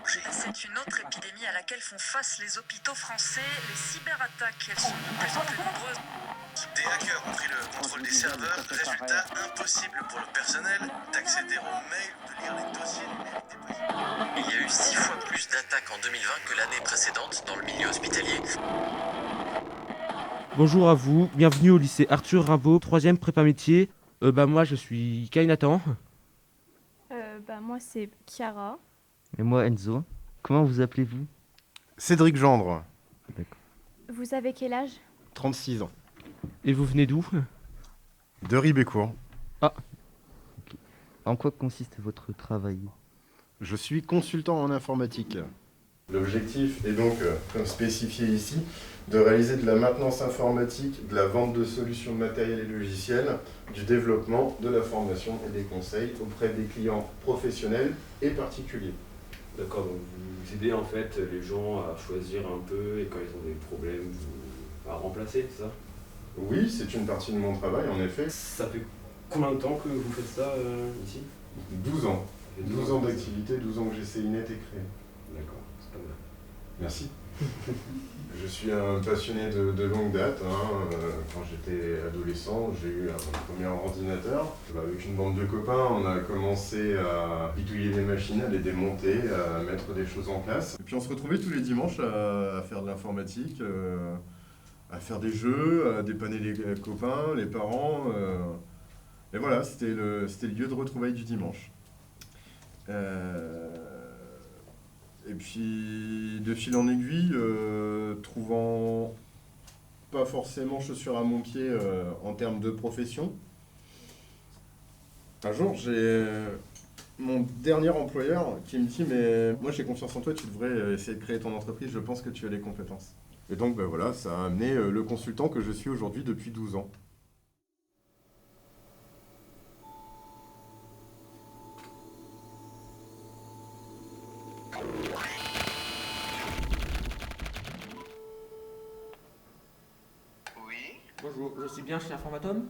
C'est une autre épidémie à laquelle font face les hôpitaux français. Les cyberattaques, elles sont de plus en plus nombreuses. Des hackers ont pris le contrôle des serveurs. Résultat, impossible pour le personnel d'accéder aux mails ou de lire les dossiers numériques des patients. Il y a eu 6 fois plus d'attaques en 2020 que l'année précédente dans le milieu hospitalier. Bonjour à vous, bienvenue au lycée Arthur Rimbaud, 3e prépa métier. Moi je suis Kai Nathan. Moi c'est Chiara. Et moi Enzo. Comment vous appelez-vous? Cédric Gendre. D'accord. Vous avez quel âge? 36 ans. Et vous venez d'où? De Ribécourt. En quoi consiste votre travail? Je suis consultant en informatique. L'objectif est donc, comme spécifié ici, de réaliser de la maintenance informatique, de la vente de solutions de matériel et logiciels, du développement, de la formation et des conseils auprès des clients professionnels et particuliers. D'accord, donc vous aidez en fait les gens à choisir un peu et quand ils ont des problèmes, à remplacer, c'est ça? Oui, c'est une partie de mon travail, en effet. Ça fait combien de temps que vous faites ça ici? 12 ans. 12 ans d'activité, 12 ans que j'ai CINET et créé. D'accord, c'est pas mal. Merci. Je suis un passionné de longue date. Quand j'étais adolescent, j'ai eu un premier ordinateur. Avec une bande de copains, on a commencé à bidouiller les machines, à les démonter, à mettre des choses en place. Et puis on se retrouvait tous les dimanches à faire de l'informatique, à faire des jeux, à dépanner les copains, les parents. Et voilà, c'était le lieu de retrouvailles du dimanche. Et puis, de fil en aiguille, trouvant pas forcément chaussures à mon pied en termes de profession, un jour, j'ai mon dernier employeur qui me dit « Mais moi, j'ai confiance en toi, tu devrais essayer de créer ton entreprise, je pense que tu as les compétences. » Et donc, voilà, ça a amené le consultant que je suis aujourd'hui depuis 12 ans. Bonjour, je suis bien chez Informatom.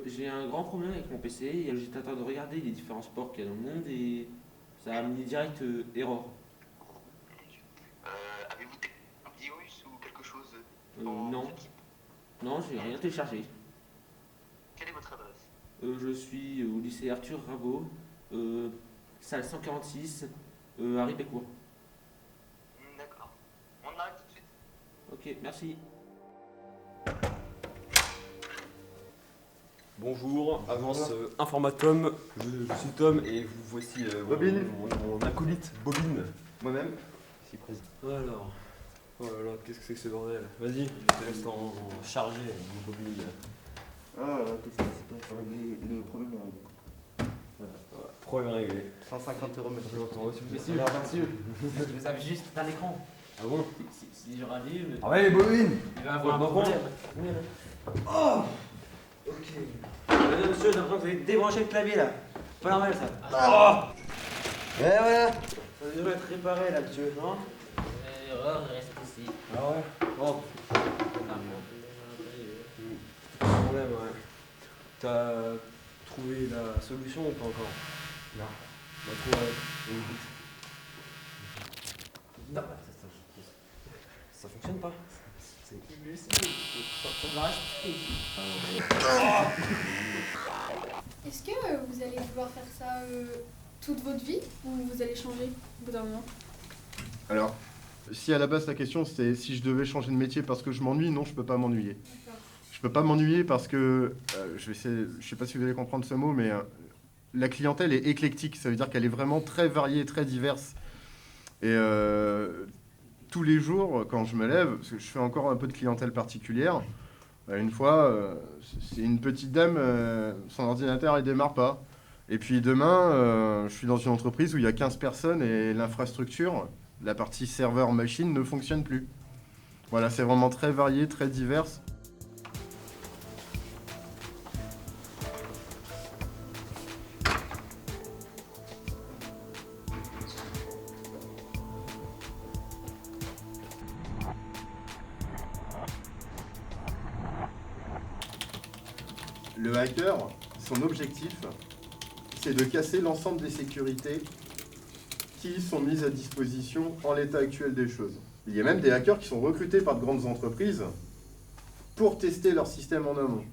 J'ai un grand problème avec mon PC et j'étais en train de regarder les différents sports qu'il y a dans le monde et ça a mis direct error. Avez-vous un virus ou quelque chose Non. Non, j'ai rien téléchargé. Quelle est votre adresse? Je suis au lycée Arthur Rimbaud, salle 146, à Ribécourt. D'accord. On arrête tout de suite. Ok, merci. Bonjour, agence Informatom, je suis Tom et vous voici mon acolyte Bobine. Moi-même, je suis présent. Alors, oh là là, qu'est-ce que c'est que ce bordel? Vas-y, je te laisse en charger, mon Bobine. Qu'est-ce qui s'est passé? Le problème est réglé. Voilà, problème réglé. 150 €, monsieur. Messieurs, vous avez juste un écran. Ah bon? Si je rallume, Ah ouais, Bobine! il va avoir un problème. Oh! Ok. Monsieur, j'ai l'impression que vous avez débranché le clavier là. Pas normal ça. Ouais, voilà. Ça devrait être réparé là, monsieur, non? L'erreur reste ici. Ah ouais? Bon. Problème, ouais. T'as trouvé la solution ou pas encore? Non. Bah, trouvé. Non, Ça fonctionne pas? ça va rester ici. Est-ce que vous allez vouloir faire ça toute votre vie ou vous allez changer au bout d'un moment? Alors, si à la base ta question c'est si je devais changer de métier parce que je m'ennuie, non, je peux pas m'ennuyer. Je peux pas m'ennuyer parce que, je sais pas si vous allez comprendre ce mot, mais la clientèle est éclectique, ça veut dire qu'elle est vraiment très variée, très diverse. Et tous les jours, quand je me lève, parce que je fais encore un peu de clientèle particulière, une fois, c'est une petite dame, son ordinateur il démarre pas. Et puis demain, je suis dans une entreprise où il y a 15 personnes et l'infrastructure, la partie serveur-machine ne fonctionne plus. Voilà, c'est vraiment très varié, très divers. Le hacker, son objectif, c'est de casser l'ensemble des sécurités qui sont mises à disposition en l'état actuel des choses. Il y a même des hackers qui sont recrutés par de grandes entreprises pour tester leur système en amont.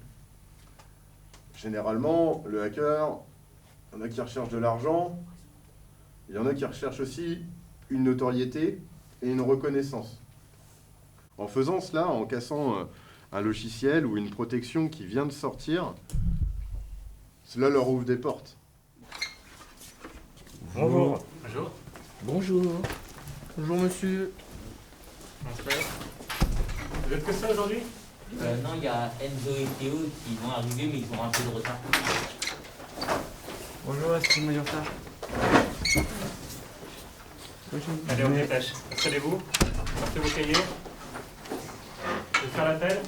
Généralement, le hacker, il y en a qui recherchent de l'argent, il y en a qui recherchent aussi une notoriété et une reconnaissance. En faisant cela, en cassant un logiciel ou une protection qui vient de sortir, cela leur ouvre des portes. Bonjour. Bonjour. Bonjour. Bonjour monsieur. Vous êtes que ça aujourd'hui? Non, il y a Enzo et Théo qui vont arriver, mais ils ont un peu de retard. Bonjour, est-ce que vous m'avez en retard? Allez, on dépêche. Installez-vous. Sortez vos cahiers. Je vais faire l'appel.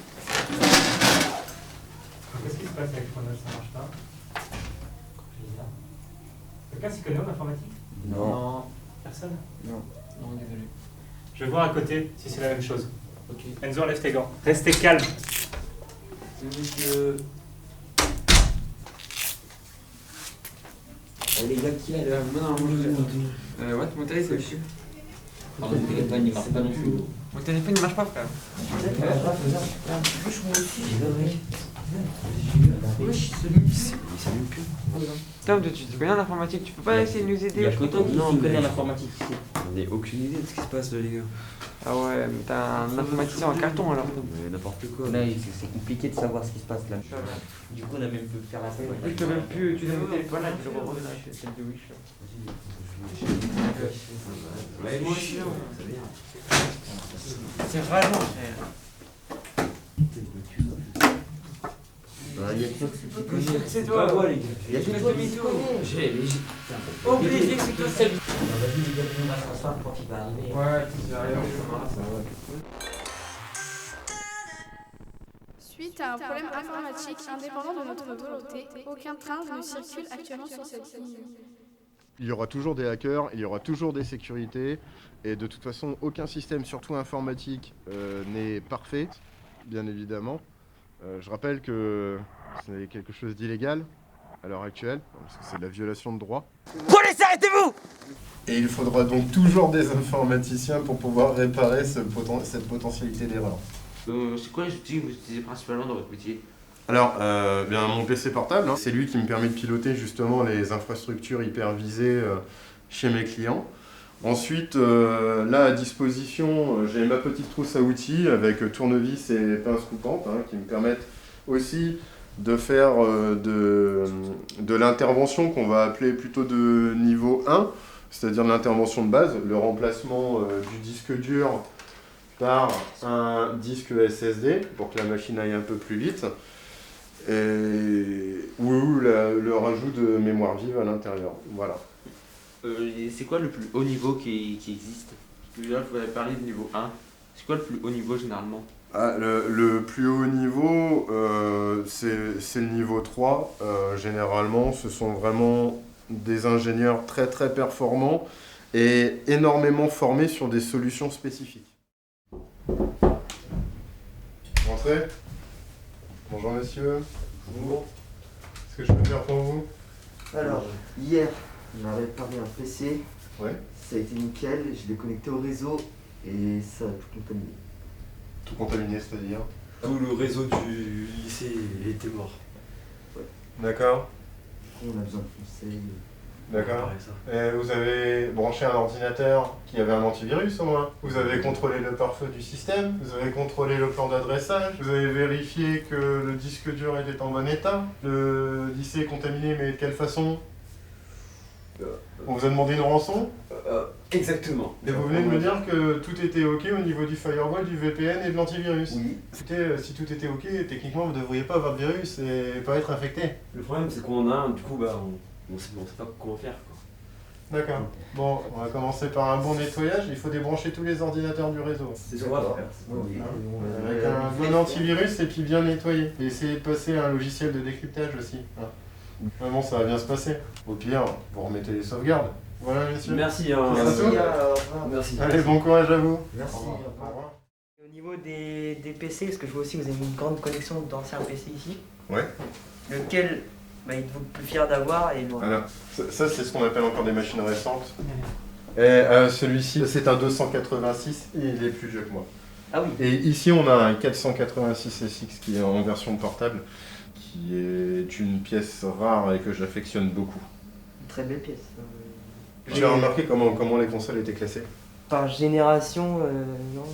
Qu'est-ce qui se passe avec Chronos? Ça marche pas? Quelqu'un s'y connaît en informatique? Non. Personne? Non, désolé. Je vais voir à côté si c'est la même chose. Ok. Enzo, enlève tes gants. Restez calme. Monsieur. Les gars, qui a là? Ouais, mon téléphone, c'est Mon téléphone, il marche pas non plus. Mon téléphone, il marche pas, frère. Wesh, il s'allume plus. Tom, tu te connais en informatique, tu peux pas essayer de nous aider? Il y a que toi qui s'y connaît en informatique ici. On n'a aucune idée de ce qui se passe là, les gars. Ah ouais, mais t'as un informaticien en carton alors. Mais n'importe quoi. Là, c'est compliqué de savoir ce qui se passe là. Du coup, on a même pu faire l'appel. Tu peux même plus utiliser mon téléphone là, tu le reprends celle de Wish. Moi aussi, C'est vraiment frère. C'est toi, Il y a que toi qui connais. Obligé que c'est toi seul. Vas-y, les gars, on va s'asseoir quand il va arriver. Ouais, tu vas arriver, ça va. Suite à un problème informatique indépendant de notre volonté, aucun train ne circule actuellement sur cette ligne. Il y aura toujours des hackers, il y aura toujours des sécurités, et de toute façon, aucun système, surtout informatique, n'est parfait, bien évidemment. Je rappelle que c'est quelque chose d'illégal à l'heure actuelle, parce que c'est de la violation de droit. Police, arrêtez-vous! Et il faudra donc toujours des informaticiens pour pouvoir réparer cette potentialité d'erreur. C'est quoi les outils que vous utilisez principalement dans votre métier? Alors, bien mon PC portable, hein, c'est lui qui me permet de piloter justement les infrastructures hypervisées chez mes clients. Ensuite, là à disposition, j'ai ma petite trousse à outils avec tournevis et pince coupante hein, qui me permettent aussi de faire de l'intervention qu'on va appeler plutôt de niveau 1, c'est-à-dire de l'intervention de base, le remplacement du disque dur par un disque SSD pour que la machine aille un peu plus vite, ou le rajout de mémoire vive à l'intérieur. Voilà. C'est quoi le plus haut niveau qui existe? Là, vous avez parlé de niveau 1. C'est quoi le plus haut niveau généralement? Le plus haut niveau, c'est le niveau 3. Généralement, ce sont vraiment des ingénieurs très très performants et énormément formés sur des solutions spécifiques. Entrez. Bonjour monsieur. Bonjour. Qu'est-ce que je peux faire pour vous? Alors, hier, on m'a réparé un PC. Ouais. Ça a été nickel, je l'ai connecté au réseau et ça a tout contaminé. Tout contaminé, c'est-à-dire? Tout le réseau du lycée était mort. Ouais. D'accord. On a besoin de conseils. D'accord. Et vous avez branché un ordinateur qui avait un antivirus au moins. Vous avez contrôlé le pare-feu du système. Vous avez contrôlé le plan d'adressage. Vous avez vérifié que le disque dur était en bon état. Le lycée est contaminé, mais de quelle façon? On vous a demandé une rançon? Exactement. Et vous venez de me dire que tout était ok au niveau du firewall, du VPN et de l'antivirus. Oui. Écoutez, si tout était ok, techniquement vous ne devriez pas avoir de virus et pas être infecté. Le problème, c'est qu'on a un, du coup, bah, on sait pas comment faire, quoi. D'accord. Bon, on va commencer par un bon nettoyage. Il faut débrancher tous les ordinateurs du réseau. C'est ce qu'on va faire. Oui. Avec un bon antivirus et puis bien nettoyer. Et essayer de passer à un logiciel de décryptage aussi. Vraiment, ça va bien se passer. Au pire, vous remettez les sauvegardes. Voilà, messieurs. Merci. Merci. Allez, bon courage à vous. Merci. Au revoir. Au niveau des PC, parce que je vois aussi que vous avez une grande connexion d'anciens PC ici. Ouais. Lequel êtes-vous le plus fier d'avoir et Voilà. Ça c'est ce qu'on appelle encore des machines récentes. Celui-ci, c'est un 286 et il est plus vieux que moi. Ah oui. Et ici, on a un 486 SX qui est en version portable, qui est une pièce rare et que j'affectionne beaucoup. Une très belle pièce. J'ai remarqué comment les consoles étaient classées. Par génération, non.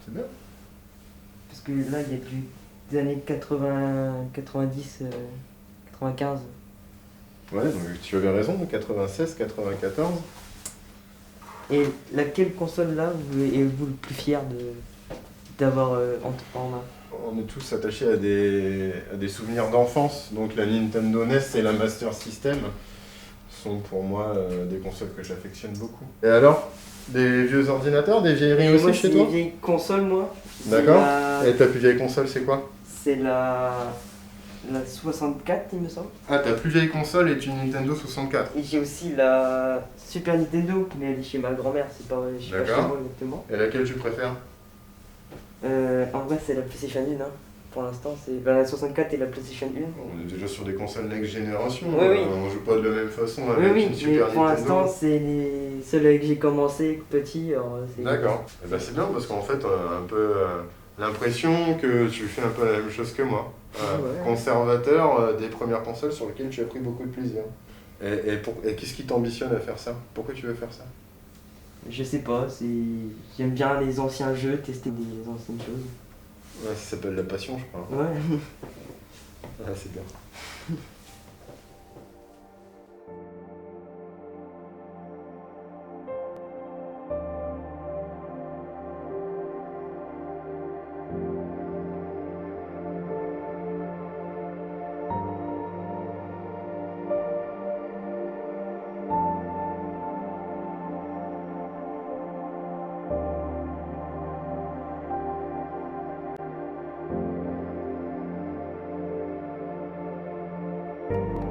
C'est bien. Parce que là, il y a des années 80, 90, 95. Ouais, donc tu avais raison, 96, 94. Et laquelle console là êtes-vous le plus fier d'avoir en main? On est tous attachés à des souvenirs d'enfance, donc la Nintendo NES et la Master System sont pour moi des consoles que j'affectionne beaucoup. Et alors, des vieux ordinateurs, des vieilleries aussi moi, chez toi? Des vieilles consoles, moi. D'accord. Et ta plus vieille console, c'est quoi? C'est la 64, il me semble. Ah, ta plus vieille console est une Nintendo 64. Et j'ai aussi la Super Nintendo, mais elle est chez ma grand-mère, c'est pas chez moi exactement. Et laquelle tu préfères? En vrai, c'est la PlayStation 1. Hein. Pour l'instant, c'est la 64 et la PlayStation 1. On est déjà sur des consoles next generation. Oui, oui. On joue pas de la même façon avec une Super mais Nintendo. pour l'instant, c'est celles avec que j'ai commencé petit. D'accord. Et ben c'est bien parce qu'en fait, on a un peu l'impression que tu fais un peu la même chose que moi. Conservateur des premières consoles sur lesquelles tu as pris beaucoup de plaisir. Et qu'est-ce qui t'ambitionne à faire ça? Pourquoi tu veux faire ça? Je sais pas, j'aime bien les anciens jeux, tester des anciennes choses. Ouais, ça s'appelle la passion, je crois. Ouais. Ah, c'est bien. Thank you.